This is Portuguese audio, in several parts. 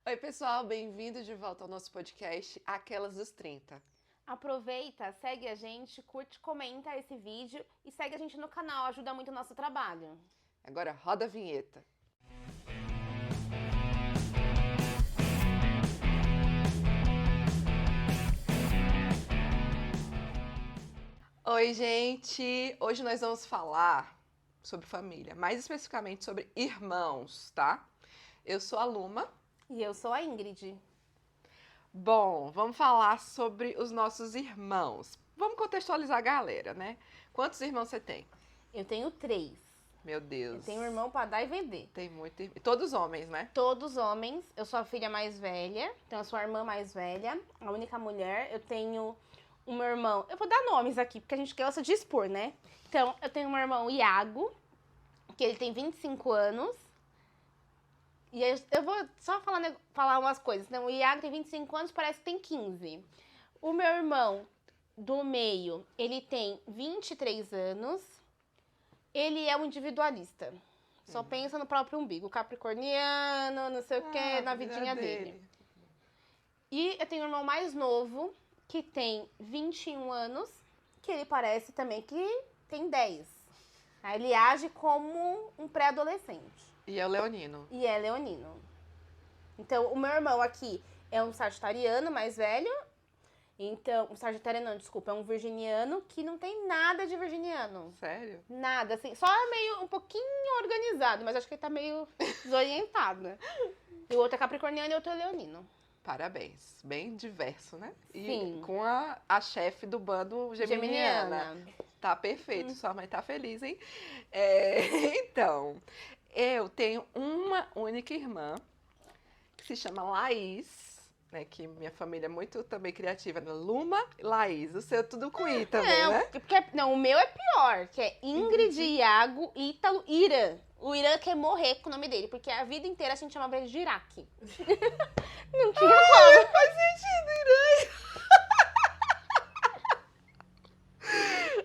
Oi, pessoal, bem-vindos de volta ao nosso podcast Aquelas dos 30. Aproveita, segue a gente, curte, comenta esse vídeo e segue a gente no canal, ajuda muito o nosso trabalho. Agora roda a vinheta. Oi, gente! Hoje nós vamos falar sobre família, mais especificamente sobre irmãos, tá? Eu sou a Luma. E eu sou a Ingrid. Bom, vamos falar sobre os nossos irmãos. Vamos contextualizar a galera, né? Quantos irmãos você tem? Eu tenho 3. Meu Deus. Eu tenho um irmão pra dar e vender. Tem muito irmão. Todos homens, né? Todos homens. Eu sou a filha mais velha, então eu sou a irmã mais velha, a única mulher. Eu tenho o meu irmão... Eu vou dar nomes aqui, porque a gente gosta de expor, né? Então, eu tenho meu irmão Iago, que ele tem 25 anos. E eu vou só falar umas coisas. Então, o Iago tem 25 anos, parece que tem 15. O meu irmão do meio, ele tem 23 anos. Ele é um individualista. Só pensa no próprio umbigo. Capricorniano, não sei o quê, na vidinha dele. E eu tenho um irmão mais novo, que tem 21 anos, que ele parece também que tem 10. Aí ele age como um pré-adolescente. E é o leonino. E é leonino. Então, o meu irmão aqui é um sagitariano mais velho. Então, um sagitariano não, desculpa, é um virginiano que não tem nada de virginiano. Sério? Nada, assim, só é meio um pouquinho organizado, mas acho que ele tá meio desorientado, né? E o outro é capricorniano e o outro é leonino. Parabéns. Bem diverso, né? E Sim. com a chefe do bando geminiana. Tá perfeito. Sua mãe tá feliz, hein? Então, eu tenho uma única irmã que se chama Laís, né? Que minha família é muito também criativa, né? Luma e Laís. O seu tudo com I também, né? Não, o meu é pior, que é Ingrid, Iago, Ítalo, Irã. O Irã quer morrer com o nome dele, porque a vida inteira a gente chamava ele de Iraque. Não tinha como. Faz sentido, Irã.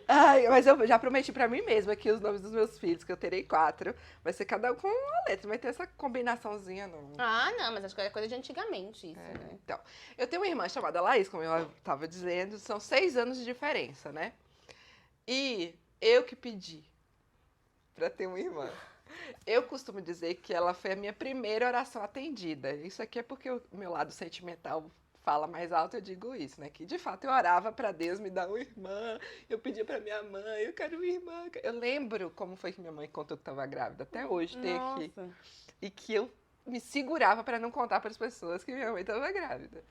Ai, mas eu já prometi pra mim mesma que os nomes dos meus filhos, que eu terei 4, vai ser cada um com uma letra. Não vai ter essa combinaçãozinha, não. Ah, não, mas acho que é coisa de antigamente isso, né? Então, eu tenho uma irmã chamada Laís, como eu estava dizendo, são 6 anos de diferença, né? E eu que pedi pra ter uma irmã. Eu costumo dizer que ela foi a minha primeira oração atendida. Isso aqui é porque o meu lado sentimental fala mais alto, eu digo isso, né? Que de fato eu orava pra Deus me dar uma irmã, eu pedia pra minha mãe, eu quero uma irmã. Eu lembro como foi que minha mãe contou que estava grávida, até hoje tem aqui. E que eu me segurava pra não contar para as pessoas que minha mãe estava grávida.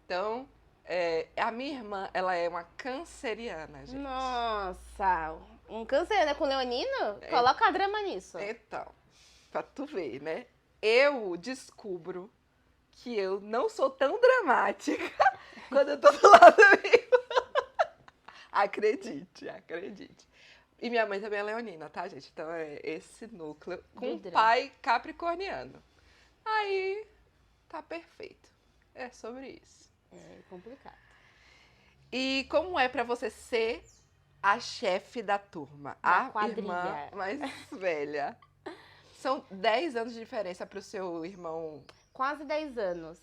Então, a minha irmã, ela é uma canceriana, gente. Nossa, um canceriano com leonino? Coloca drama nisso. Então, pra tu ver, né? Eu descubro que eu não sou tão dramática quando eu tô do lado da minha irmã. Acredite. E minha mãe também é leonina, tá, gente? Então é esse núcleo com pai capricorniano. Aí, tá perfeito. É sobre isso. É complicado. E como é pra você ser a chefe da turma? A irmã mais velha. São 10 anos de diferença pro seu irmão. Quase 10 anos.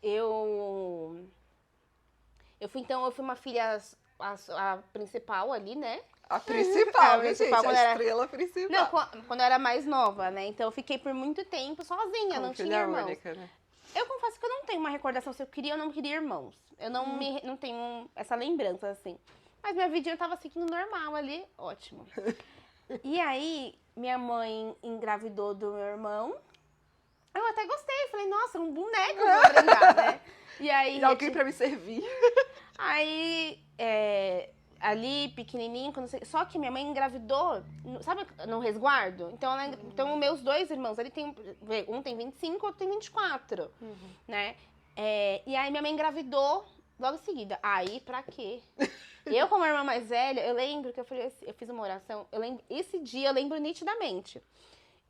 Eu fui uma filha, a principal ali, né? A principal, a estrela principal. Não, quando eu era mais nova, né? Então eu fiquei por muito tempo sozinha, não tinha irmãos. Única, né? Eu confesso que eu não tenho uma recordação se eu queria ou não queria irmãos. Eu não tenho essa lembrança, assim. Mas minha vidinha tava seguindo normal ali, ótimo. E aí, minha mãe engravidou do meu irmão. Eu até gostei, falei, nossa, um boneco pra brincar, né? E aí... alguém pra me servir. Aí, ali, pequenininho, só que minha mãe engravidou, sabe, no resguardo? Então, os meus 2 irmãos, um tem 25, outro tem 24, né? E aí, minha mãe engravidou logo em seguida. Aí, pra quê? Eu, como irmã mais velha, eu lembro que eu fiz uma oração, esse dia eu lembro nitidamente.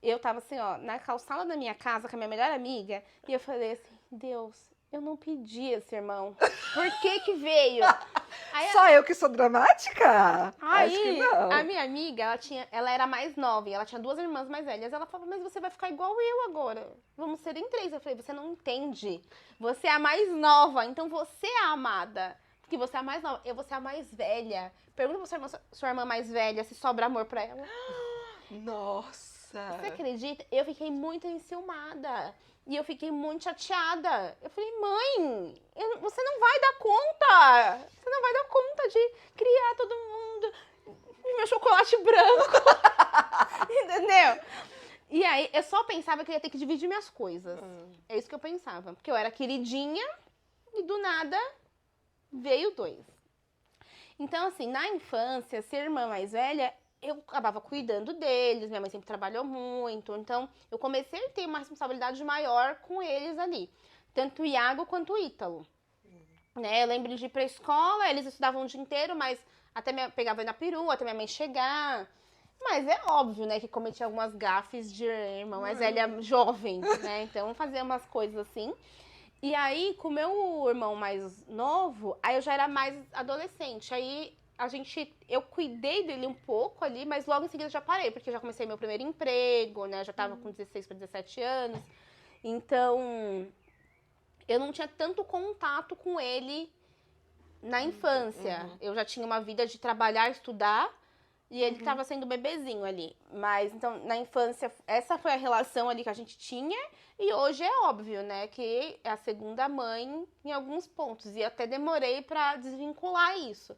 Eu tava assim, ó, na calçada da minha casa com a minha melhor amiga, e eu falei assim, Deus, eu não pedi esse irmão. Por que que veio? Aí, Só eu que sou dramática? Acho que aí não. a minha amiga, ela era mais nova, e ela tinha 2 irmãs mais velhas. Ela falou, mas você vai ficar igual eu agora. Vamos ser em 3. Eu falei, você não entende. Você é a mais nova, então você é a amada. Porque você é a mais nova, eu vou ser a mais velha. Pergunta pra sua irmã mais velha se sobra amor pra ela. Nossa. Você acredita? Eu fiquei muito enciumada. E eu fiquei muito chateada. Eu falei, mãe, você não vai dar conta. Você não vai dar conta de criar todo mundo. E meu chocolate branco. Entendeu? E aí, eu só pensava que eu ia ter que dividir minhas coisas. É isso que eu pensava. Porque eu era queridinha e do nada veio 2. Então, assim, na infância, ser irmã mais velha, eu acabava cuidando deles, minha mãe sempre trabalhou muito, então eu comecei a ter uma responsabilidade maior com eles ali, tanto o Iago quanto o Ítalo. Né? Eu lembro de ir pra escola, eles estudavam o dia inteiro, mas pegava na perua, até minha mãe chegar. Mas é óbvio, né, que cometia algumas gafes de irmã mais velha jovem, né? Então fazia umas coisas assim. E aí, com o meu irmão mais novo, aí eu já era mais adolescente. Aí eu cuidei dele um pouco ali, mas logo em seguida eu já parei, porque eu já comecei meu primeiro emprego, né? Eu já tava com 16 para 17 anos. Então, eu não tinha tanto contato com ele na infância. Eu já tinha uma vida de trabalhar, estudar, e ele tava sendo bebezinho ali. Mas, então, na infância, essa foi a relação ali que a gente tinha. E hoje é óbvio, né, que é a segunda mãe em alguns pontos. E até demorei pra desvincular isso.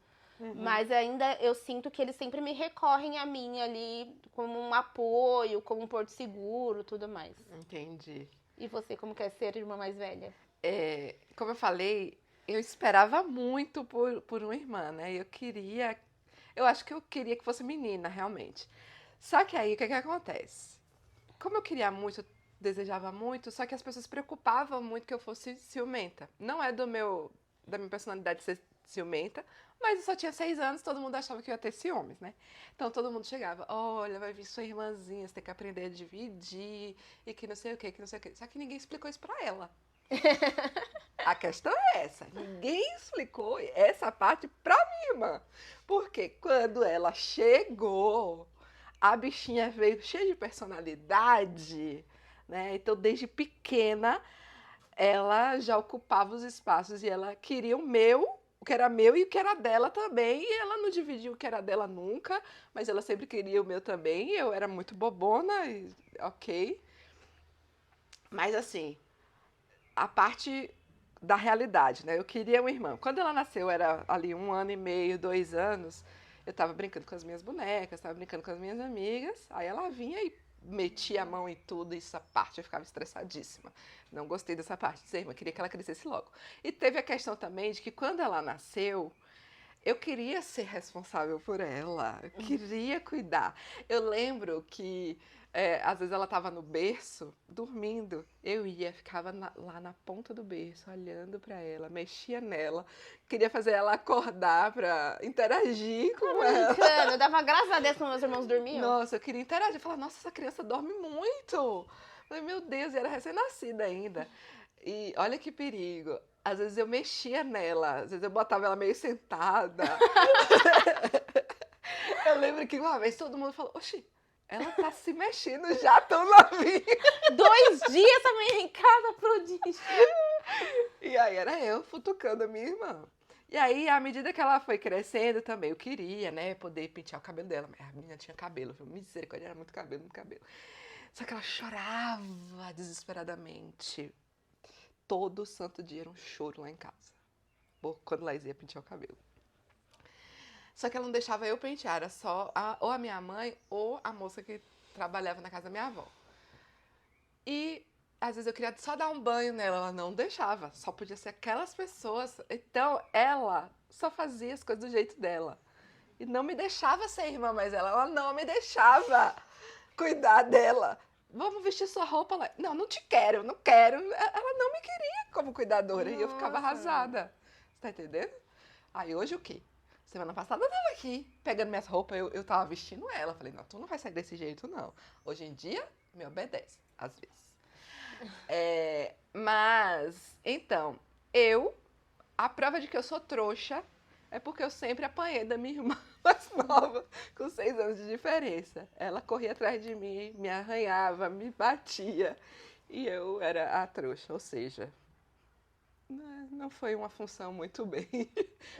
Mas ainda eu sinto que eles sempre me recorrem a mim ali como um apoio, como um porto seguro, tudo mais. Entendi. E você, como quer ser irmã mais velha? Como eu falei, eu esperava muito por uma irmã, né? Eu acho que eu queria que fosse menina, realmente. Só que aí, o que acontece? Como eu queria muito, desejava muito, só que as pessoas se preocupavam muito que eu fosse ciumenta. Não é da minha personalidade ser ciumenta, mas eu só tinha 6 anos, todo mundo achava que eu ia ter ciúmes, né? Então todo mundo chegava, olha, vai vir sua irmãzinha, você tem que aprender a dividir, e que não sei o que não sei o que. Só que ninguém explicou isso pra ela. A questão é essa, ninguém explicou essa parte pra minha irmã. Porque quando ela chegou, a bichinha veio cheia de personalidade, né? Então, desde pequena, ela já ocupava os espaços e ela queria o que era meu e o que era dela também. E ela não dividia o que era dela nunca, mas ela sempre queria o meu também. E eu era muito bobona, e ok. Mas assim, a parte da realidade, né? Eu queria uma irmã. Quando ela nasceu, era ali 1 ano e meio, 2 anos, eu tava brincando com as minhas bonecas, tava brincando com as minhas amigas, aí ela vinha e metia a mão em tudo, e essa parte eu ficava estressadíssima. Não gostei dessa parte de ser irmã, queria que ela crescesse logo. E teve a questão também de que quando ela nasceu, eu queria ser responsável por ela, eu queria cuidar. Eu lembro que às vezes ela estava no berço, dormindo, ficava lá na ponta do berço, olhando para ela, mexia nela, queria fazer ela acordar para interagir com ela. Brincando, eu dava graças a Deus quando meus irmãos dormiam. Nossa, eu queria interagir, eu falava, nossa, essa criança dorme muito. Eu falei, meu Deus, e era recém-nascida ainda. E olha que perigo. Às vezes eu mexia nela, às vezes eu botava ela meio sentada. Eu lembro que uma vez todo mundo falou, oxi, ela tá se mexendo já tão novinha. 2 dias também em casa, prodígio. E aí era eu futucando a minha irmã. E aí, à medida que ela foi crescendo também, eu queria, né, poder pentear o cabelo dela. Mas a menina tinha cabelo, viu? Misericórdia, era muito cabelo, muito cabelo. Só que ela chorava desesperadamente. Todo santo dia era um choro lá em casa. Quando Laís ia pentear o cabelo. Só que ela não deixava eu pentear, era só ou a minha mãe ou a moça que trabalhava na casa da minha avó. E às vezes eu queria só dar um banho nela, ela não deixava, só podia ser aquelas pessoas. Então ela só fazia as coisas do jeito dela. E não me deixava ser irmã mais ela não me deixava cuidar dela. Vamos vestir sua roupa lá. Não, não te quero, não quero. Ela não me queria como cuidadora. E eu ficava arrasada. Você tá entendendo? Aí hoje o quê? Semana passada eu tava aqui, pegando minhas roupas, eu tava vestindo ela. Falei, não, tu não vai sair desse jeito, não. Hoje em dia, me obedece, às vezes. Mas, então, A prova de que eu sou trouxa é porque eu sempre apanhei da minha irmã mais nova, com 6 anos de diferença. Ela corria atrás de mim, me arranhava, me batia. E eu era a trouxa, ou seja, não foi uma função muito bem.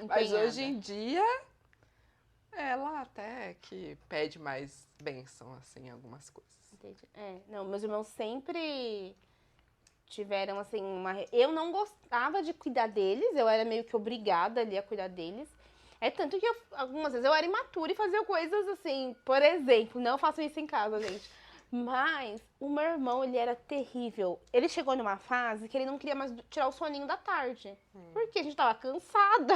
Mas hoje em dia, ela até que pede mais bênção, assim, em algumas coisas. Entendi. Não, meus irmãos sempre tiveram, assim, eu não gostava de cuidar deles, eu era meio que obrigada ali a cuidar deles. É tanto que algumas vezes eu era imatura e fazia coisas assim, por exemplo, não façam isso em casa, gente. Mas o meu irmão, ele era terrível. Ele chegou numa fase que ele não queria mais tirar o soninho da tarde. Porque a gente tava cansada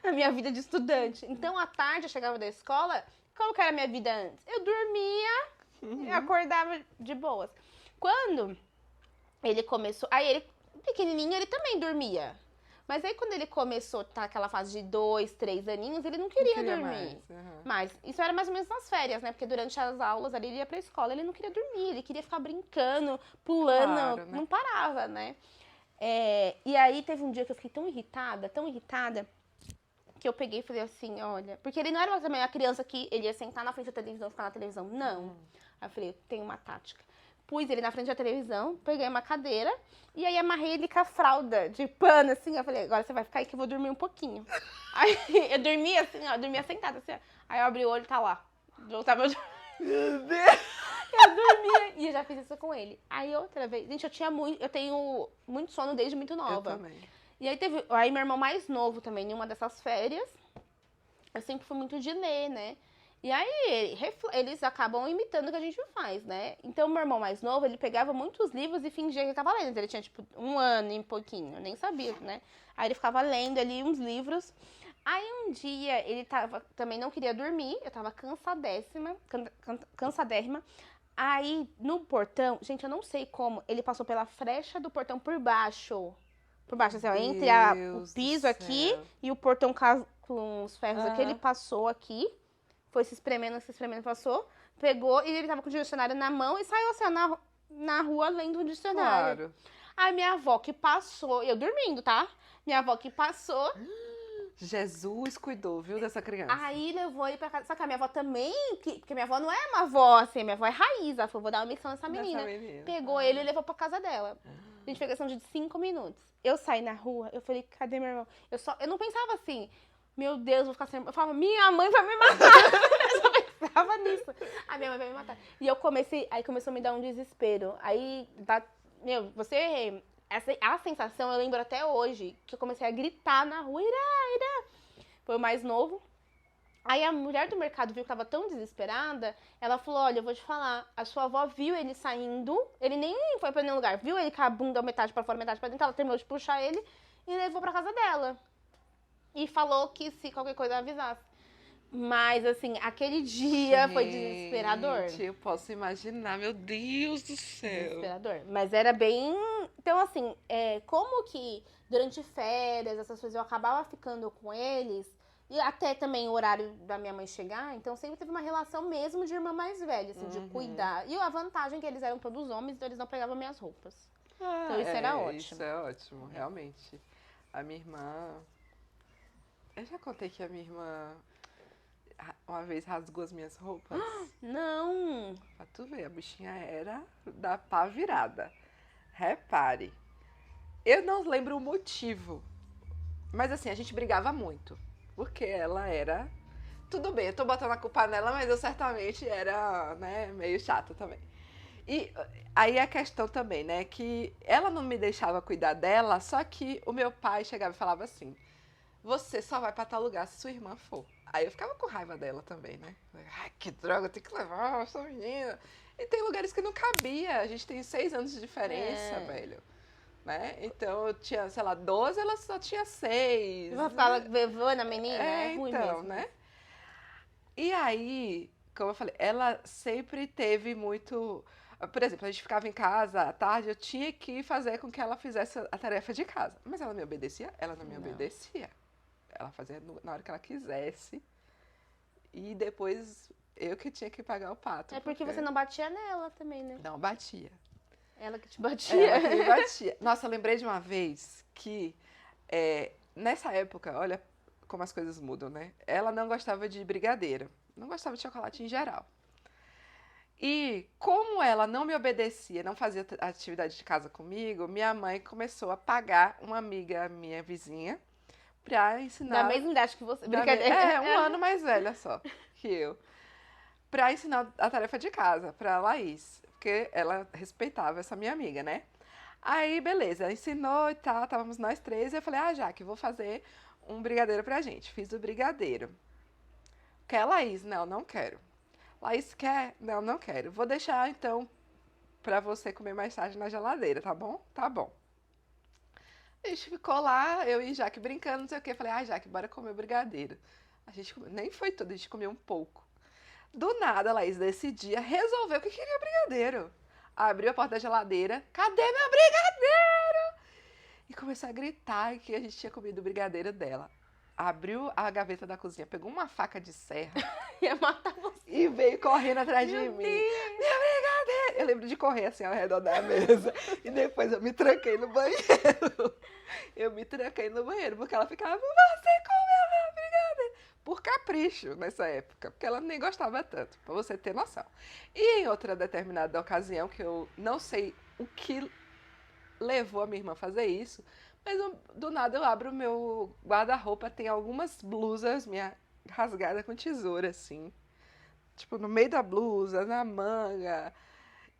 na minha vida de estudante. Então, à tarde, eu chegava da escola, como que era a minha vida antes? Eu dormia e acordava de boas. Quando ele começou... Aí, ele, pequenininho, ele também dormia. Mas aí, quando ele começou a estar aquela fase de 2, 3 aninhos, ele não queria dormir. Mas isso era mais ou menos nas férias, né? Porque durante as aulas, ali, ele ia pra escola, ele não queria dormir. Ele queria ficar brincando, pulando, Claro, né? não parava, né? E aí, teve um dia que eu fiquei tão irritada, que eu peguei e falei assim, olha... Porque ele não era também a criança que ele ia sentar na frente da televisão e ficar na televisão. Não. Aí eu falei, eu tenho uma tática. Pus ele na frente da televisão, peguei uma cadeira e aí amarrei ele com a fralda de pano, assim. Eu falei, agora você vai ficar aí que eu vou dormir um pouquinho. Aí eu dormia assim, ó, eu dormia sentada assim, ó. Aí eu abri o olho e tá lá. Voltava Meu Deus! eu dormia e eu já fiz isso com ele. Aí outra vez, gente, eu tenho muito sono desde muito nova. Eu também. E aí meu irmão mais novo também, em uma dessas férias, eu sempre fui muito de ler, né? E aí, eles acabam imitando o que a gente faz, né? Então, meu irmão mais novo, ele pegava muitos livros e fingia que ele tava lendo. Ele tinha, tipo, 1 ano e pouquinho, eu nem sabia, né? Aí ele ficava lendo ali uns livros. Aí, um dia, ele também não queria dormir, eu tava cansadérrima. Aí, no portão, gente, eu não sei como, ele passou pela frecha do portão por baixo. Por baixo, assim, ó, entre o piso aqui e o portão com os ferros aqui, ele passou aqui. Foi se espremendo, passou, pegou e ele tava com o dicionário na mão e saiu assim, ó, na rua lendo o dicionário. Claro. Aí minha avó que passou, eu dormindo, tá? Minha avó que passou. Jesus cuidou, viu, dessa criança. Aí levou ele pra casa. Só que a minha avó também, porque minha avó não é uma avó assim, minha avó é raiz. Ela falou, vou dar uma missão nessa menina. Pegou ele e levou pra casa dela. A gente fez questão de 5 minutos. Eu saí na rua, eu falei, cadê meu irmão? Eu não pensava assim, meu Deus, vou ficar sem... Eu falava, minha mãe vai me matar. Eu só pensava nisso. A minha mãe vai me matar. E aí começou a me dar um desespero. Aí, a sensação eu lembro até hoje, que eu comecei a gritar na rua, Ira. Foi o mais novo. Aí a mulher do mercado viu que eu tava tão desesperada, ela falou, olha, eu vou te falar, a sua avó viu ele saindo, ele nem foi pra nenhum lugar, viu ele com a bunda metade pra fora, metade pra dentro, ela terminou de puxar ele e levou pra casa dela. E falou que se qualquer coisa avisasse. Mas, assim, aquele dia foi desesperador. Eu posso imaginar, meu Deus do céu. Desesperador. Mas era bem... Então, assim, como que durante férias, essas coisas, eu acabava ficando com eles, e até também o horário da minha mãe chegar, então sempre teve uma relação mesmo de irmã mais velha, assim, de cuidar. E a vantagem é que eles eram todos homens, então eles não pegavam minhas roupas. Então isso era ótimo. Isso é ótimo, realmente. A minha irmã... Eu já contei que a minha irmã uma vez rasgou as minhas roupas. Não! Pra tu ver, a bichinha era da pá virada. Repare, eu não lembro o motivo, mas assim, a gente brigava muito, porque ela era... Tudo bem, eu tô botando a culpa nela, mas eu certamente era, né, meio chata também. E aí a questão também, né, que ela não me deixava cuidar dela, só que o meu pai chegava e falava assim, você só vai pra tal lugar se sua irmã for. Aí eu ficava com raiva dela também, né? Ai, que droga, tem que levar essa menina. E tem lugares que não cabia. A gente tem 6 anos de diferença, velho. Né? Então eu tinha, sei lá, 12, ela só tinha 6. Vou ficar levando a menina? É ruim então, mesmo. né? E aí, como eu falei, ela sempre teve muito... Por exemplo, a gente ficava em casa à tarde, eu tinha que fazer com que ela fizesse a tarefa de casa. Mas ela me obedecia? Ela não me obedecia. Ela fazia na hora que ela quisesse. E depois eu que tinha que pagar o pato. É porque você não batia nela também, né? Não batia. Ela que te batia. Ela que me batia. Nossa, eu lembrei de uma vez que, nessa época, olha como as coisas mudam, né? Ela não gostava de brigadeiro, não gostava de chocolate em geral. E como ela não me obedecia, não fazia atividade de casa comigo, minha mãe começou a pagar uma amiga minha vizinha pra ensinar. Da mesma idade que você. Da Brincadeira. um ano mais velha só que eu. Pra ensinar a tarefa de casa pra Laís. Porque ela respeitava essa minha amiga, né? Aí, beleza, ensinou e tal, estávamos nós três. E eu falei, Jaque, vou fazer um brigadeiro pra gente. Fiz o brigadeiro. Quer, Laís? Não, não quero. Laís quer? Não, não quero. Vou deixar, então, pra você comer mais tarde na geladeira, tá bom? Tá bom. A gente ficou lá, eu e Jaque brincando, não sei o quê. Falei, Jaque, bora comer o brigadeiro. A gente nem foi tudo, a gente comeu um pouco. Do nada, a Laís, desse dia, resolveu que queria brigadeiro. Abriu a porta da geladeira, cadê meu brigadeiro? E começou a gritar que a gente tinha comido o brigadeiro dela. Abriu a gaveta da cozinha, pegou uma faca de serra Ia matar você. e veio correndo atrás de Meu mim. Deus. Minha brigadeiro! Eu lembro de correr assim ao redor da mesa. E depois eu me tranquei no banheiro. Eu me tranquei no banheiro, porque ela ficava, você comeu meu brigadeiro! Por capricho nessa época, porque ela nem gostava tanto, pra você ter noção. E em outra determinada ocasião, que eu não sei o que levou a minha irmã a fazer isso, mas do nada eu abro o meu guarda-roupa, tem algumas blusas minha rasgada com tesoura, assim. Tipo, no meio da blusa, na manga.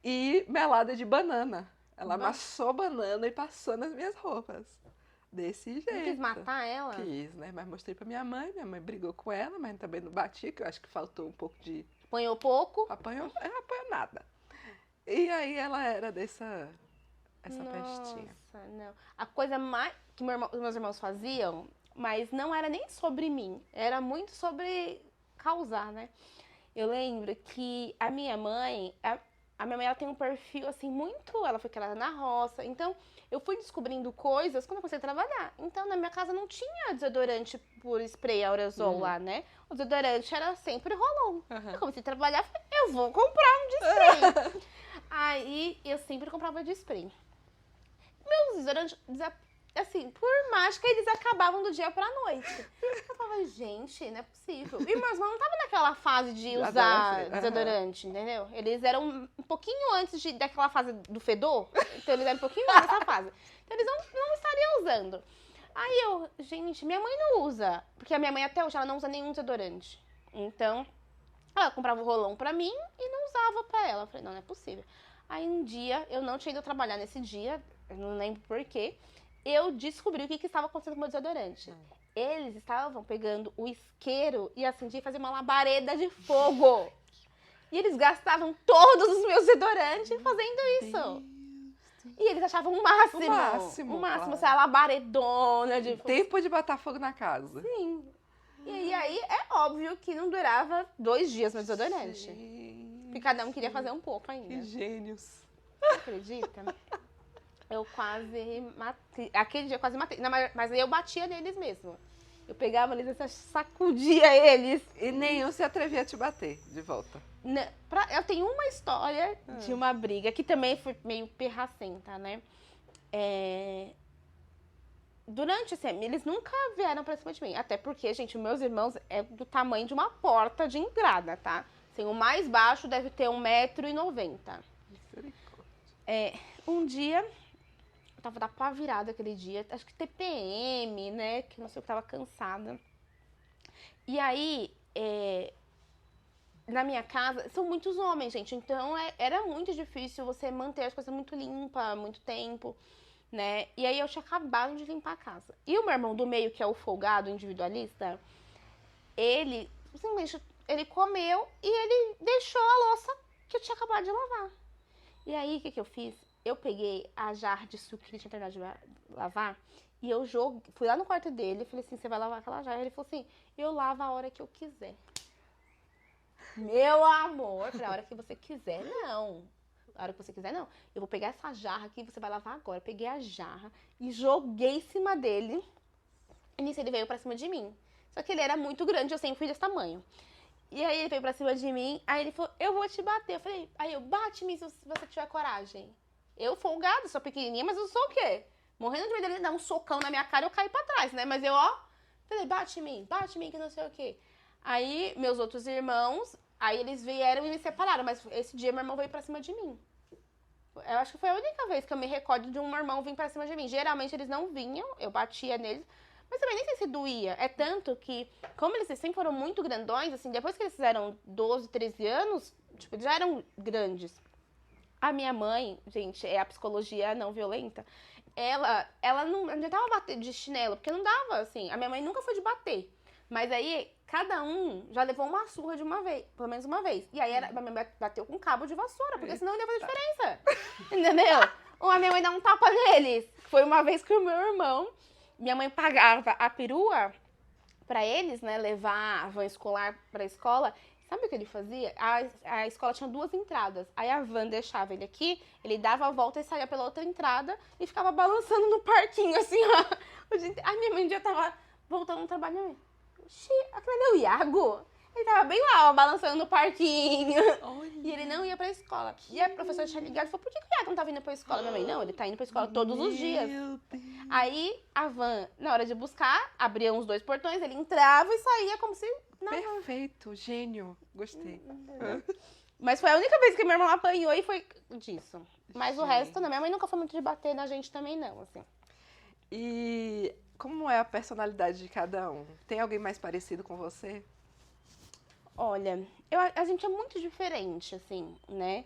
E melada de banana. Ela amassou banana e passou nas minhas roupas. Desse jeito. Não quis matar ela? Quis, né? Mas mostrei pra minha mãe brigou com ela, mas também não batia, que eu acho que faltou um pouco de... Apanhou pouco? Apanhou nada. E aí ela era essa pestinha. Nossa, não. A coisa mais que meus irmãos faziam, mas não era nem sobre mim, era muito sobre causar, né? Eu lembro que a minha mãe, ela tem um perfil assim muito, ela foi criada na roça, então eu fui descobrindo coisas quando eu comecei a trabalhar. Então na minha casa não tinha desodorante por spray aerosol lá, né? O desodorante era sempre Rolon. Eu comecei a trabalhar, falei, eu vou comprar um de spray. Aí eu sempre comprava de spray. Meus desodorantes, assim, por mágica, eles acabavam do dia pra noite. Eu falava, gente, não é possível. E meus irmãos não estavam naquela fase de usar desodorante, entendeu? Eles eram um pouquinho antes daquela fase do fedor. Então, eles eram um pouquinho antes dessa fase. Então, eles não estariam usando. Aí eu, gente, minha mãe não usa. Porque a minha mãe até hoje, ela não usa nenhum desodorante. Então, ela comprava o rolão pra mim e não usava pra ela. Eu falei, não é possível. Aí um dia, eu não tinha ido trabalhar nesse dia, eu não lembro porquê, eu descobri o que estava acontecendo com o meu desodorante. Eles estavam pegando o isqueiro e acendiam e faziam uma labareda de fogo. E eles gastavam todos os meus desodorantes fazendo isso. E eles achavam o máximo. O máximo, claro. essa labaredona de fogo. Tempo de botar fogo na casa. Sim. E aí, é óbvio que não durava 2 dias meu desodorante. Porque cada um queria fazer um pouco ainda. Que gênios. Você acredita? Eu quase matei. Aquele dia eu quase matei. Não, mas aí eu batia neles mesmo. Eu pegava eles e sacudia eles. E nenhum se atrevia a te bater de volta. Eu tenho uma história de uma briga que também foi meio perracenta, né? Durante esse ano, eles nunca vieram pra cima de mim. Até porque, gente, os meus irmãos é do tamanho de uma porta de entrada, tá? Assim, o mais baixo deve ter 1,90 m. Um dia, eu tava da pá virada aquele dia, acho que TPM, né? Que não sei, eu tava cansada. E aí, na minha casa, são muitos homens, gente. Então, era muito difícil você manter as coisas muito limpas, muito tempo, né? E aí, eu tinha acabado de limpar a casa. E o meu irmão do meio, que é o folgado, individualista, ele simplesmente, ele comeu e ele deixou a louça que eu tinha acabado de lavar. E aí, o que eu fiz? Eu peguei a jarra de suco que ele tinha terminado de lavar e eu fui lá no quarto dele e falei assim, você vai lavar aquela jarra? Ele falou assim, eu lavo a hora que eu quiser. Meu amor, a hora que você quiser, não. A hora que você quiser, não. Eu vou pegar essa jarra aqui e você vai lavar agora. Eu peguei a jarra e joguei em cima dele. E nisso ele veio pra cima de mim. Só que ele era muito grande, eu sempre fui desse tamanho. E aí ele veio pra cima de mim, aí ele falou, eu vou te bater. Eu falei, bate-me se você tiver coragem. Eu folgada, sou pequenininha, mas eu sou o quê? Morrendo de medo dele dar um socão na minha cara e eu caí pra trás, né? Mas eu, ó, falei, bate em mim, que não sei o quê. Aí, meus outros irmãos, aí eles vieram e me separaram, mas esse dia meu irmão veio pra cima de mim. Eu acho que foi a única vez que eu me recordo de um irmão vir pra cima de mim. Geralmente eles não vinham, eu batia neles, mas também nem sei se doía. É tanto que, como eles sempre foram muito grandões, assim, depois que eles fizeram 12, 13 anos, tipo, eles já eram grandes. A minha mãe, gente, é a psicologia não violenta. Ela não tentava bater de chinelo, porque não dava, assim. A minha mãe nunca foi de bater. Mas aí, cada um já levou uma surra de uma vez, pelo menos uma vez. E aí, a minha mãe bateu com cabo de vassoura, porque senão não ia fazer diferença. Entendeu? Ou a minha mãe dá um tapa neles. Foi uma vez que o meu irmão, minha mãe pagava a perua pra eles, né, levar a van escolar pra escola. Sabe o que ele fazia? A escola tinha 2 entradas. Aí a van deixava ele aqui, ele dava a volta e saía pela outra entrada e ficava balançando no parquinho, assim, ó. Ai, minha mãe já tava voltando no trabalho. Oxi, aquele é o Iago? Ele tava bem lá, ó, balançando no parquinho. Olha. E ele não ia pra escola. E a professora tinha ligado e falou, por que o Iago não tá vindo pra escola? Minha mãe, não, ele tá indo pra escola todos os dias. Deus. Aí a van, na hora de buscar, abria uns 2 portões, ele entrava e saía como se... Perfeito, gênio, gostei. Mas foi a única vez que meu irmão apanhou e foi disso. Mas o resto, não. Minha mãe nunca foi muito de bater na gente também, não, assim. E como é a personalidade de cada um? Tem alguém mais parecido com você? Olha, a gente é muito diferente, assim, né?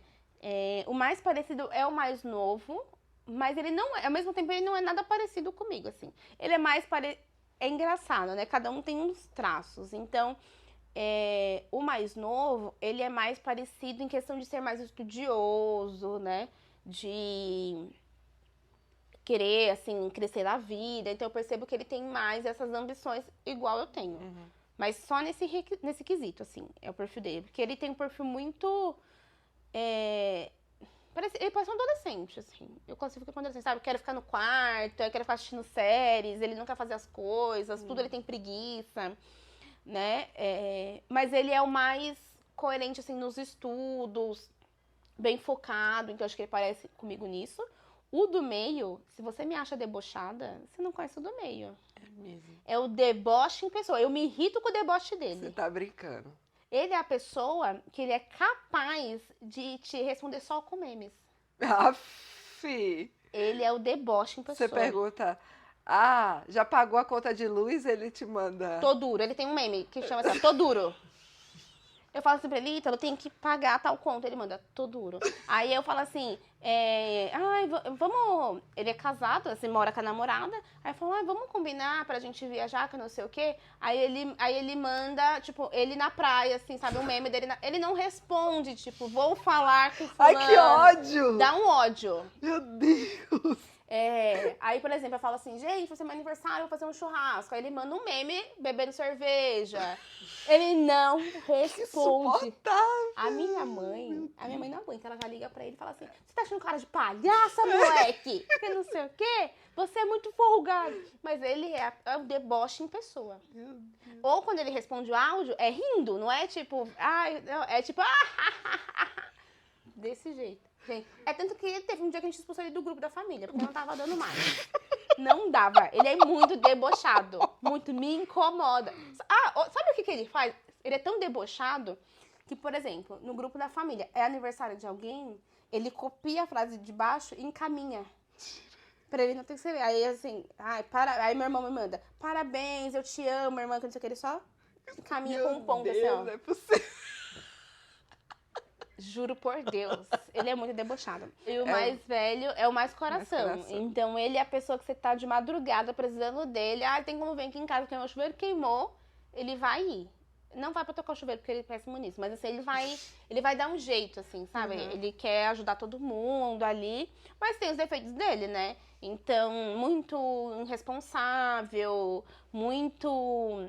O mais parecido é o mais novo, mas ele não é, ao mesmo tempo, ele não é nada parecido comigo, assim. Ele é mais É engraçado, né? Cada um tem uns traços. Então, o mais novo, ele é mais parecido em questão de ser mais estudioso, né? De querer, assim, crescer na vida. Então, eu percebo que ele tem mais essas ambições igual eu tenho. Uhum. Mas só nesse quesito, assim, é o perfil dele. Porque ele tem um perfil muito... Ele parece um adolescente, assim. Eu classifico como adolescente, sabe? Eu quero ficar no quarto, eu quero ficar assistindo séries, ele não quer fazer as coisas, tudo ele tem preguiça, né? Mas ele é o mais coerente, assim, nos estudos, bem focado, então acho que ele parece comigo nisso. O do meio, se você me acha debochada, você não conhece o do meio. É mesmo. É o deboche em pessoa. Eu me irrito com o deboche dele. Você tá brincando. Ele é a pessoa que ele é capaz de te responder só com memes. Aff! Ele é o deboche em pessoa. Você pergunta, já pagou a conta de luz? Ele te manda... Tô duro. Ele tem um meme que chama assim, tô duro. Eu falo assim pra ele, Ítalo, eu tenho que pagar tal conta. Ele manda, tô duro. Aí eu falo assim, vamos... Ele é casado, assim, mora com a namorada. Aí eu falo, vamos combinar pra gente viajar, que não sei o quê. Aí ele manda, tipo, ele na praia, assim, sabe? Um meme dele. Ele não responde, tipo, vou falar com fulano. Ai, que ódio! Dá um ódio. Meu Deus! Aí, por exemplo, eu falo assim, gente, vai ser meu aniversário, eu vou fazer um churrasco. Aí ele manda um meme bebendo cerveja. Ele não responde. A minha mãe não aguenta, ela já liga pra ele e fala assim, você tá achando cara de palhaça, moleque? Que não sei o quê? Você é muito folgado. Mas ele é o deboche em pessoa. Ou quando ele responde o áudio, é rindo, não é tipo, é tipo, desse jeito. Gente, é tanto que teve um dia que a gente expulsou ele do grupo da família, porque não tava dando mais. Não dava. Ele é muito debochado. Muito, me incomoda. Sabe o que ele faz? Ele é tão debochado que, por exemplo, no grupo da família, é aniversário de alguém, ele copia a frase de baixo e encaminha. Pra ele não ter que ser. Aí, assim, aí meu irmão me manda, parabéns, eu te amo, irmã, que não sei o que, ele só encaminha com um ponto, assim, ó. Não é possível. Juro por Deus, ele é muito debochado. E o mais velho é o mais coração. Então, ele é a pessoa que você tá de madrugada precisando dele. Tem como vir aqui em casa porque meu chuveiro queimou. Ele vai ir. Não vai pra tocar o chuveiro porque ele é péssimo nisso. Mas, assim, ele vai dar um jeito, assim, sabe? Uhum. Ele quer ajudar todo mundo ali. Mas tem os defeitos dele, né? Então, muito irresponsável,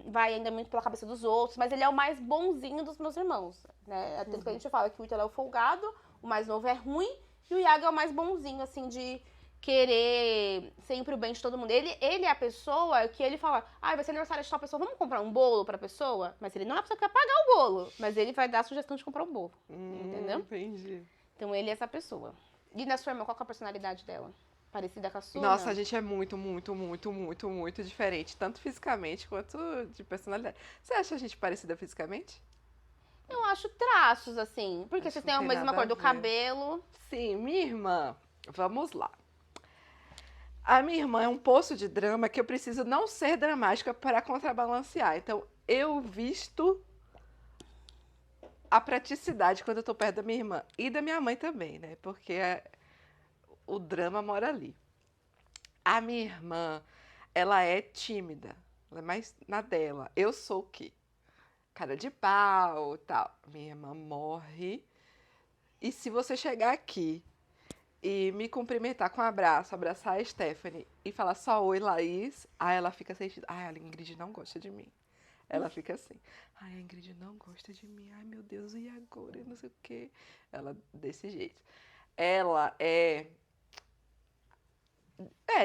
vai ainda muito pela cabeça dos outros, mas ele é o mais bonzinho dos meus irmãos, né? Tanto que a gente fala que o Ítalo é o folgado, o mais novo é ruim, e o Iago é o mais bonzinho, assim, de querer sempre o bem de todo mundo. Ele é a pessoa que ele fala, vai ser aniversário de tal pessoa, vamos comprar um bolo pra pessoa? Mas ele não é a pessoa que vai pagar o bolo, mas ele vai dar a sugestão de comprar um bolo, entendeu? Entendi. Então ele é essa pessoa. E na sua irmã, qual que é a personalidade dela? Parecida com a sua? Nossa, não? a gente é muito, muito, muito, muito, muito diferente, tanto fisicamente quanto de personalidade. Você acha a gente parecida fisicamente? Eu acho traços, assim. Porque Acho vocês que não têm a tem mesma nada a cor do ver. cabelo. Sim, minha irmã, vamos lá. A minha irmã é um poço de drama que eu preciso não ser dramática para contrabalancear. Então, eu visto a praticidade quando eu tô perto da minha irmã. E da minha mãe também, né? Porque o drama mora ali. A minha irmã, ela é tímida. Ela é mais na dela. Eu sou o quê? Cara de pau e tal. Minha irmã morre. E se você chegar aqui e me cumprimentar com um abraço, abraçar a Stephanie e falar só oi, Laís, aí ela fica sentindo. Ai, a Ingrid não gosta de mim. Ela fica assim. Ai, a Ingrid não gosta de mim. Ai, meu Deus, e agora? Eu não sei o quê. Ela, desse jeito. Ela é.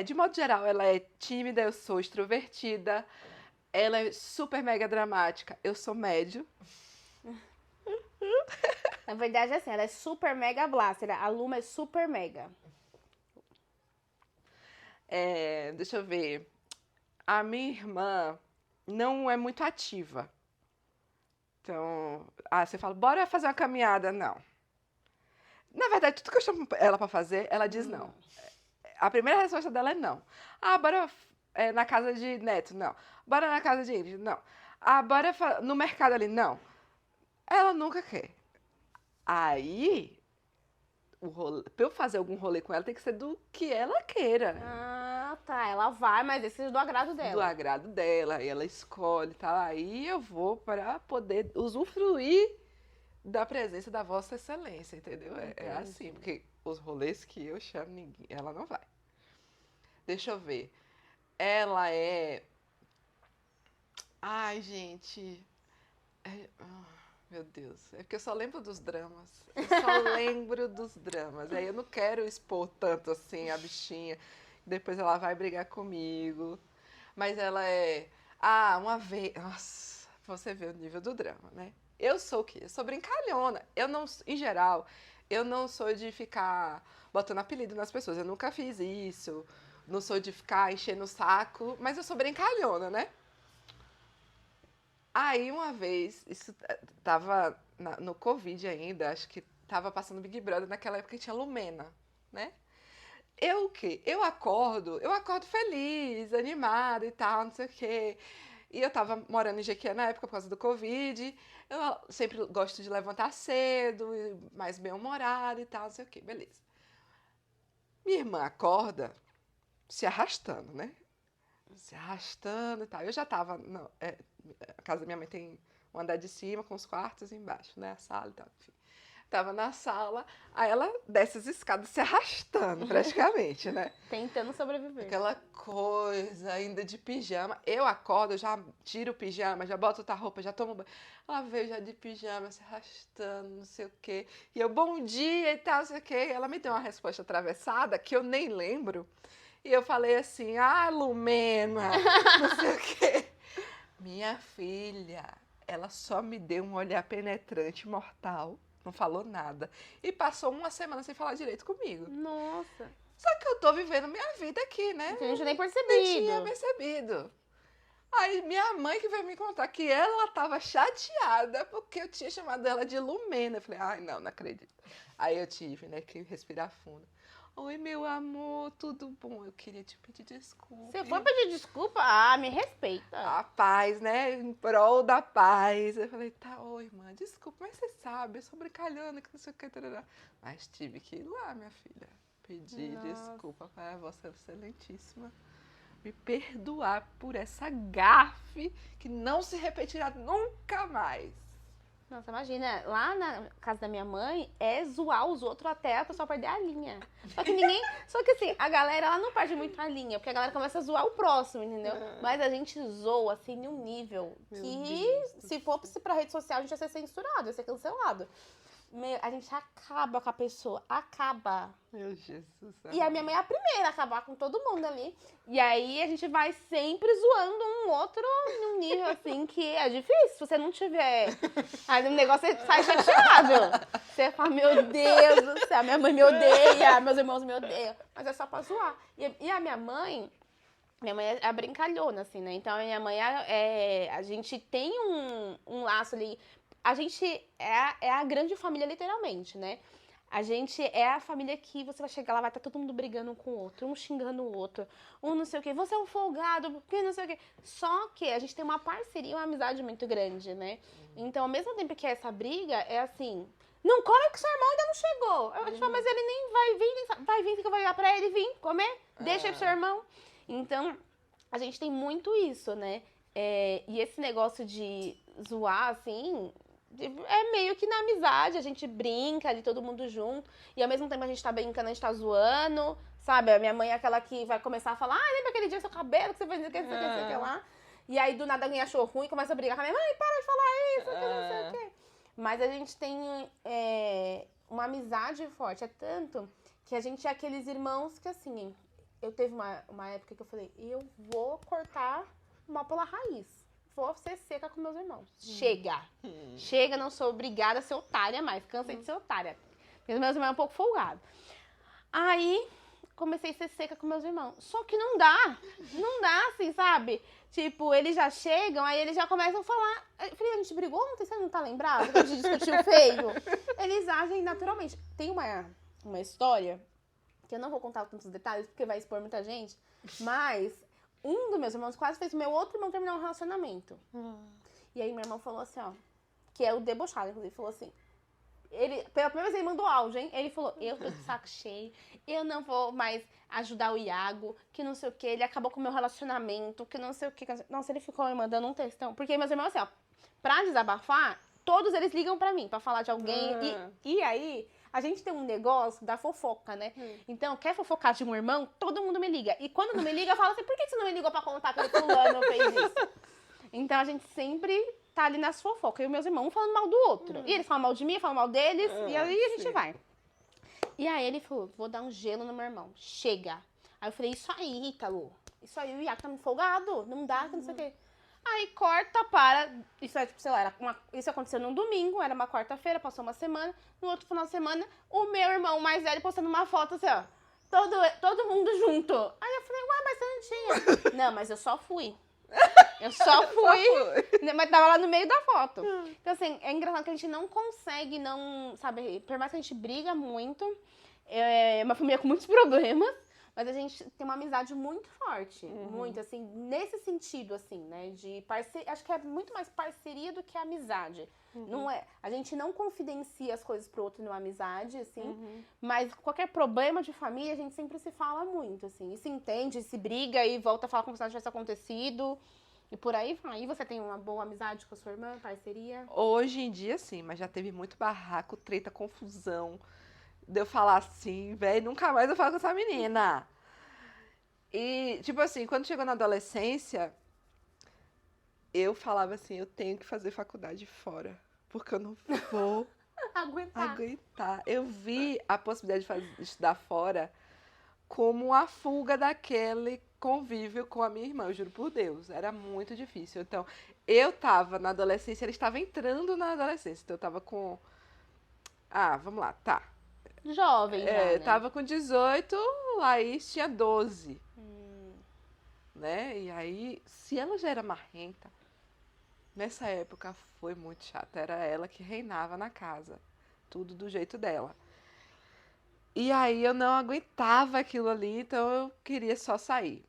De modo geral, ela é tímida, eu sou extrovertida. Ela é super mega dramática, eu sou médio. Na verdade, assim, ela é super mega blaster. A Luma é super mega. Deixa eu ver. A minha irmã não é muito ativa. Então, você fala, bora fazer uma caminhada. Não. Na verdade, tudo que eu chamo ela pra fazer, ela diz não. A primeira resposta dela é não. Bora na casa de Neto. Não. Bora na casa de Ingrid. Não. Bora no mercado ali. Não. Ela nunca quer. Aí, pra eu fazer algum rolê com ela, tem que ser do que ela queira. Ah, tá. Ela vai, mas esse é do agrado dela. Do agrado dela, aí ela escolhe, tá? Aí eu vou para poder usufruir da presença da Vossa Excelência, entendeu? É assim, porque os rolês que eu chamo, ninguém, ela não vai. Deixa eu ver. Ela é. Ai, gente. Meu Deus. É porque eu só lembro dos dramas. Eu só lembro dos dramas. Aí eu não quero expor tanto assim a bichinha. Depois ela vai brigar comigo. Mas ela é. Uma vez. Nossa, você vê o nível do drama, né? Eu sou o quê? Eu sou brincalhona. Eu não, em geral, eu não sou de ficar botando apelido nas pessoas. Eu nunca fiz isso. Não sou de ficar enchendo o saco. Mas eu sou brincalhona, né? Aí uma vez, isso tava no Covid ainda, acho que tava passando Big Brother naquela época que tinha Lumena, né? Eu o quê? Eu acordo feliz, animada e tal, não sei o quê. E eu tava morando em Jequié na época por causa do Covid. Eu sempre gosto de levantar cedo, mais bem-humorada e tal, não sei o quê, beleza. Minha irmã acorda se arrastando, né? Se arrastando e tal. Eu já tava. A casa da minha mãe tem um andar de cima com os quartos embaixo, né? A sala e tal, enfim. Tava na sala, aí ela desce as escadas se arrastando, praticamente, né? Tentando sobreviver. Aquela coisa ainda de pijama. Eu acordo, eu já tiro o pijama, já boto outra roupa, já tomo banho. Ela veio já de pijama, se arrastando, não sei o quê. E eu, bom dia e tal, não sei o quê. Ela me deu uma resposta atravessada que eu nem lembro. E eu falei assim, Lumena, não sei o quê. Minha filha, ela só me deu um olhar penetrante, mortal, não falou nada. E passou uma semana sem falar direito comigo. Nossa. Só que eu tô vivendo minha vida aqui, né? Você não tinha nem percebido. Nem tinha percebido. Aí minha mãe que veio me contar que ela tava chateada porque eu tinha chamado ela de Lumena. Eu falei, ai, não acredito. Aí eu tive, né, que respirar fundo. Oi, meu amor, tudo bom? Eu queria te pedir desculpa. Você foi pedir desculpa? Me respeita. A paz, né? Em prol da paz. Eu falei, tá, oi, irmã, desculpa, mas você sabe, eu sou brincalhona, que não sei o que. Tarará. Mas tive que ir lá, minha filha, pedir desculpa para a Vossa Excelentíssima me perdoar por essa gafe que não se repetirá nunca mais. Nossa, imagina, lá na casa da minha mãe é zoar os outros até a pessoa perder a linha. Só que assim, a galera ela não perde muito a linha, porque a galera começa a zoar o próximo, entendeu? Mas a gente zoa assim num nível que se fosse pra rede social a gente ia ser censurado, ia ser cancelado. a gente acaba com a pessoa, acaba. Meu Jesus. E a minha mãe é a primeira a acabar com todo mundo ali. E aí a gente vai sempre zoando um outro num nível assim que é difícil. Se você não tiver. Aí o negócio você sai chateado. Você fala, meu Deus do céu, minha mãe me odeia, meus irmãos me odeiam. Mas é só pra zoar. E a minha mãe é a brincalhona, assim, né? Então a minha mãe a gente tem um laço ali. A gente é a grande família, literalmente, né? A gente é a família que você vai chegar lá, vai estar todo mundo brigando com o outro, um xingando o outro, um não sei o quê, você é um folgado, porque não sei o quê. Só que a gente tem uma parceria, uma amizade muito grande, né? Então, ao mesmo tempo que essa briga, é assim, não come que seu irmão ainda não chegou. Eu te falo, mas ele nem vai vir que eu vou ligar pra ele vir comer, deixa pro seu irmão. Então, a gente tem muito isso, né? E esse negócio de zoar, assim, é meio que na amizade, a gente brinca ali, todo mundo junto, e ao mesmo tempo a gente tá brincando, a gente tá zoando, sabe? A minha mãe é aquela que vai começar a falar, lembra aquele dia seu cabelo que você fez, não sei o que lá? E aí do nada alguém achou ruim, começa a brigar com a minha mãe, para de falar isso, que não sei o quê. Mas a gente tem uma amizade forte, é tanto que a gente é aqueles irmãos que, assim, eu teve uma época que eu falei, eu vou cortar mal pela raiz. Vou ser seca com meus irmãos. Chega. Chega, não sou obrigada a ser otária mais. Cansei de ser otária. Porque meus irmãos são um pouco folgados. Aí, comecei a ser seca com meus irmãos. Só que não dá. Não dá, assim, sabe? Tipo, eles já chegam, aí eles já começam a falar. Eu falei, a gente brigou ontem, você não tá lembrado? Que a gente discutiu feio. Eles agem naturalmente. Tem uma história, que eu não vou contar tantos detalhes, porque vai expor muita gente, mas um dos meus irmãos quase fez o meu outro irmão terminar um relacionamento. E aí meu irmão falou assim, ó, que é o debochado, inclusive, falou assim, pela primeira vez ele mandou áudio, hein? Ele falou, eu tô de saco cheio, eu não vou mais ajudar o Iago, que não sei o que, ele acabou com o meu relacionamento, que não sei o que. Nossa, ele ficou me mandando um textão. Porque meus irmãos, assim, ó, pra desabafar, todos eles ligam pra mim, pra falar de alguém. E aí, a gente tem um negócio da fofoca, né? Então, quer fofocar de um irmão, todo mundo me liga. E quando não me liga, eu falo assim, por que você não me ligou pra contar que o fulano fez isso? Então, a gente sempre tá ali nas fofocas. E os meus irmãos, um falando mal do outro. E eles falam mal de mim, eu falo mal deles. E aí, a gente vai. E aí, ele falou, vou dar um gelo no meu irmão. Chega. Aí, eu falei, isso aí, Ítalo. Isso aí, o Iago tá me folgado. Não dá, que não sei o quê. Aí, corta para... Isso é, tipo, sei lá, isso aconteceu num domingo. Era uma quarta-feira, passou uma semana. No outro final de semana, o meu irmão mais velho postando uma foto assim, ó. Todo mundo junto. Aí, eu falei, ué, mas você não tinha. Não, mas eu só fui. Eu só fui, mas tava lá no meio da foto. Então, assim, é engraçado que a gente não consegue, sabe, por mais que a gente briga muito, é uma família com muitos problemas, mas a gente tem uma amizade muito forte, muito, assim, nesse sentido, assim, né, de parceria, acho que é muito mais parceria do que amizade. Não é, a gente não confidencia as coisas pro outro numa amizade, assim, mas qualquer problema de família, a gente sempre se fala muito, assim, e se entende, se briga e volta a falar como se nada tivesse acontecido. E por aí vai. E você tem uma boa amizade com a sua irmã, parceria? Hoje em dia, sim, mas já teve muito barraco, treta, confusão. De eu falar assim, velho, nunca mais eu falo com essa menina. E, tipo assim, quando chegou na adolescência, eu falava assim, eu tenho que fazer faculdade fora, porque eu não vou aguentar. Eu vi a possibilidade de estudar fora como uma fuga daquele convívio com a minha irmã, eu juro por Deus, era muito difícil. Então, eu tava na adolescência, ele estava entrando na adolescência, então eu tava com... vamos lá, tá. Jovem, já, né? Tava com 18, aí tinha 12. Né? E aí, se ela já era marrenta, nessa época foi muito chata, era ela que reinava na casa, tudo do jeito dela. E aí eu não aguentava aquilo ali, então eu queria só sair.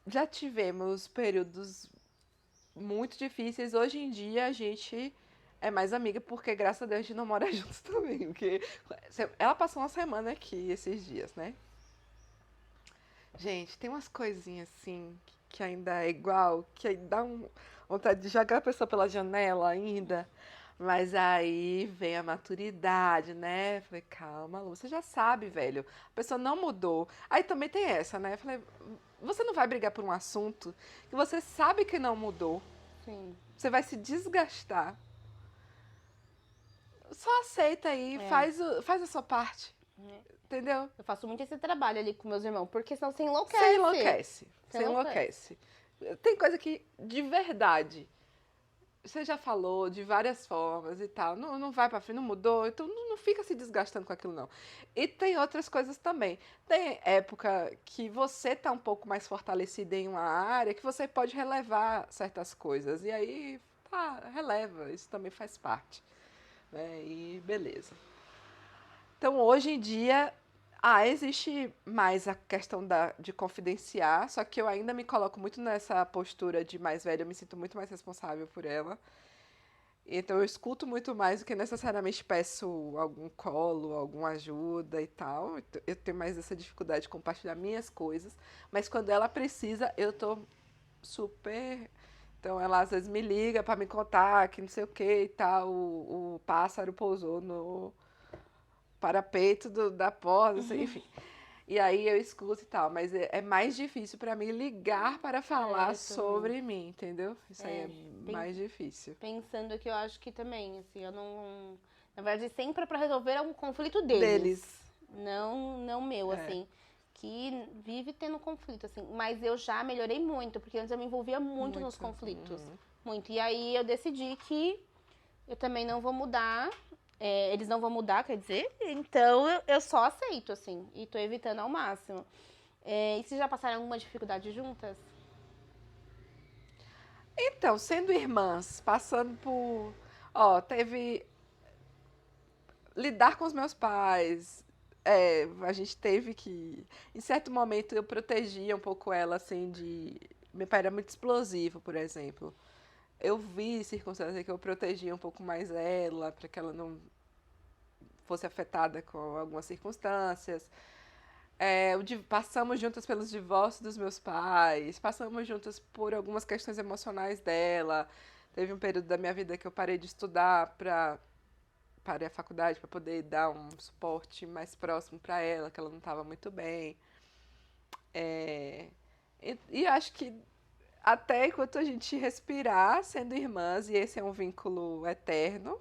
Já tivemos períodos muito difíceis. Hoje em dia a gente é mais amiga, porque graças a Deus a gente não mora juntos também. Porque ela passou uma semana aqui esses dias, né? Gente, tem umas coisinhas assim que ainda é igual, que aí dá vontade de jogar a pessoa pela janela ainda. Mas aí vem a maturidade, né? Falei, calma, Lu, você já sabe, velho. A pessoa não mudou. Aí também tem essa, né? Falei, você não vai brigar por um assunto que você sabe que não mudou. Sim. Você vai se desgastar. só aceita aí, É. faz a sua parte. É. Entendeu? Eu faço muito esse trabalho ali com meus irmãos, porque senão você Você enlouquece. enlouquece. Você Você enlouquece. Tem coisa que, de verdade, você já falou de várias formas e tal, não vai pra frente, não mudou, então não fica se desgastando com aquilo, não. E tem outras coisas também. Tem época que você tá um pouco mais fortalecida em uma área, que você pode relevar certas coisas. E aí, tá, releva, isso também faz parte. Né? E beleza. Então, hoje em dia, existe mais a questão de confidenciar, só que eu ainda me coloco muito nessa postura de mais velha, eu me sinto muito mais responsável por ela. Então, eu escuto muito mais do que necessariamente peço algum colo, alguma ajuda e tal. Eu tenho mais essa dificuldade de compartilhar minhas coisas, mas quando ela precisa, eu tô super. Então, ela às vezes me liga para me contar que não sei o que e tal, o pássaro pousou no parapeito da porta, assim, enfim. E aí eu escuto e tal, mas é mais difícil pra mim ligar para falar eu também. sobre mim, entendeu? Isso aí é pen- mais difícil. Pensando que eu acho que também, assim, eu não. Na verdade, sempre é pra resolver algum conflito deles. Deles. Não meu, É. assim. Que vive tendo conflito, assim. Mas eu já melhorei muito, porque antes eu me envolvia muito nos conflitos. Muito. E aí eu decidi que eu também não vou mudar. Eles não vão mudar, quer dizer. Então eu só aceito, assim. E tô evitando ao máximo. E vocês já passaram alguma dificuldade juntas? Então, sendo irmãs, passando por. Ó, teve. Lidar com os meus pais. A gente teve que. Em certo momento eu protegia um pouco ela, assim, de. Meu pai era muito explosivo, por exemplo. Eu vi circunstâncias que eu protegia um pouco mais ela, para que ela não fosse afetada com algumas circunstâncias. Passamos juntas pelos divórcios dos meus pais, passamos juntas por algumas questões emocionais dela. Teve um período da minha vida que eu parei de estudar parei a faculdade para poder dar um suporte mais próximo para ela, que ela não estava muito bem. E acho que até enquanto a gente respirar sendo irmãs, e esse é um vínculo eterno,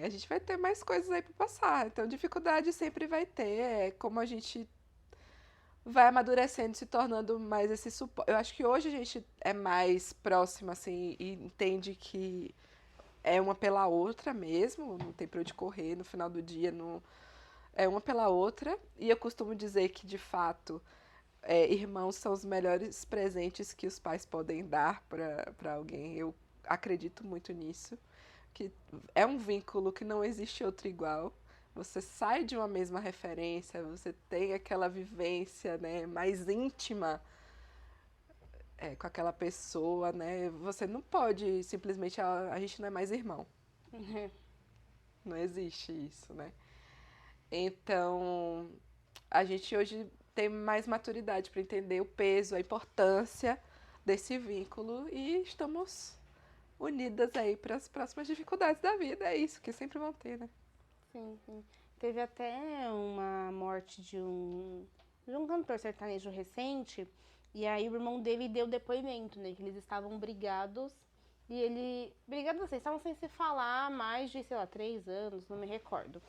a gente vai ter mais coisas aí para passar. Então, dificuldade sempre vai ter. É como a gente vai amadurecendo, se tornando mais esse suporte. Eu acho que hoje a gente é mais próxima, assim, e entende que é uma pela outra mesmo, não tem pra onde correr no final do dia, não, é uma pela outra. E eu costumo dizer que, de fato, irmãos são os melhores presentes que os pais podem dar para alguém. Eu acredito muito nisso, que é um vínculo que não existe outro igual. Você sai de uma mesma referência, você tem aquela vivência, né, mais íntima com aquela pessoa, né? Você não pode simplesmente a gente não é mais irmão. Não existe isso, né? Então, a gente hoje tem mais maturidade para entender o peso, a importância desse vínculo e estamos unidas aí para as próximas dificuldades da vida. É isso que sempre vão ter, né? Sim, sim. Teve até uma morte de um cantor sertanejo recente, e aí o irmão dele deu depoimento, né? Que eles estavam brigados, e ele... Brigados assim, estavam sem se falar há mais de, sei lá, 3 anos, não me recordo.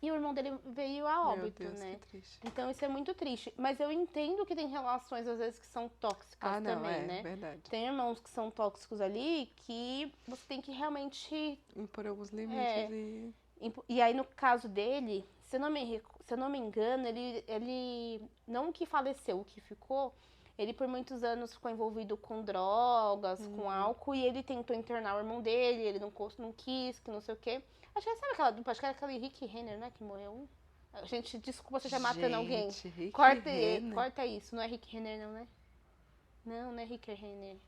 E o irmão dele veio a Meu óbito, Deus, né? que triste. Então isso é muito triste. Mas eu entendo que tem relações, às vezes, que são tóxicas Não, também, né? verdade. Tem irmãos que são tóxicos ali que você tem que realmente Impor alguns limites e... E aí, no caso dele, se eu não me engano, ele não que faleceu, o que ficou, ele por muitos anos ficou envolvido com drogas, com álcool, e ele tentou internar o irmão dele, ele não quis, que não sei o quê. Acho que sabe aquela dupla, acho que era aquele Rick Renner, né, que morreu. Gente, desculpa se eu estiver matando alguém. Rick Renner. Corta isso, não é Rick Renner não, né? Não é Rick Renner.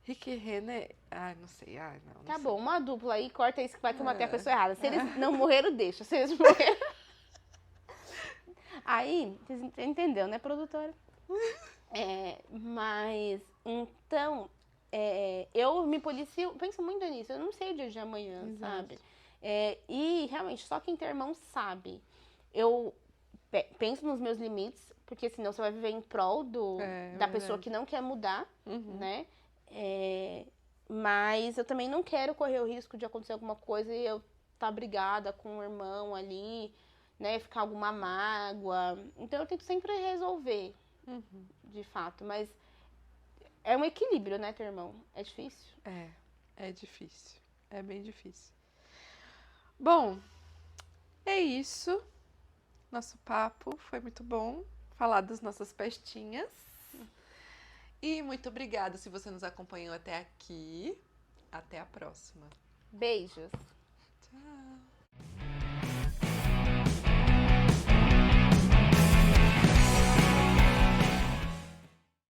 Rick Renner... não sei. Não Tá sei. bom, uma dupla aí, corta isso que vai que eu matei a pessoa errada. Se eles não morreram, deixa. Se eles morreram... Aí, vocês entendeu, né, produtora? Mas, então, eu me policio, penso muito nisso, eu não sei o dia de amanhã, Exato. sabe? E, realmente, só quem tem irmão sabe. Eu penso nos meus limites, porque senão você vai viver em prol da pessoa que não quer mudar, né? Mas eu também não quero correr o risco de acontecer alguma coisa e eu tá brigada com o irmão ali, né? Ficar alguma mágoa. Então eu tento sempre resolver, de fato. Mas é um equilíbrio, né, ter irmão? É difícil. É difícil. É bem difícil. Bom, é isso. Nosso papo foi muito bom. Falar das nossas pestinhas. E muito obrigada se você nos acompanhou até aqui. Até a próxima. Beijos. Tchau.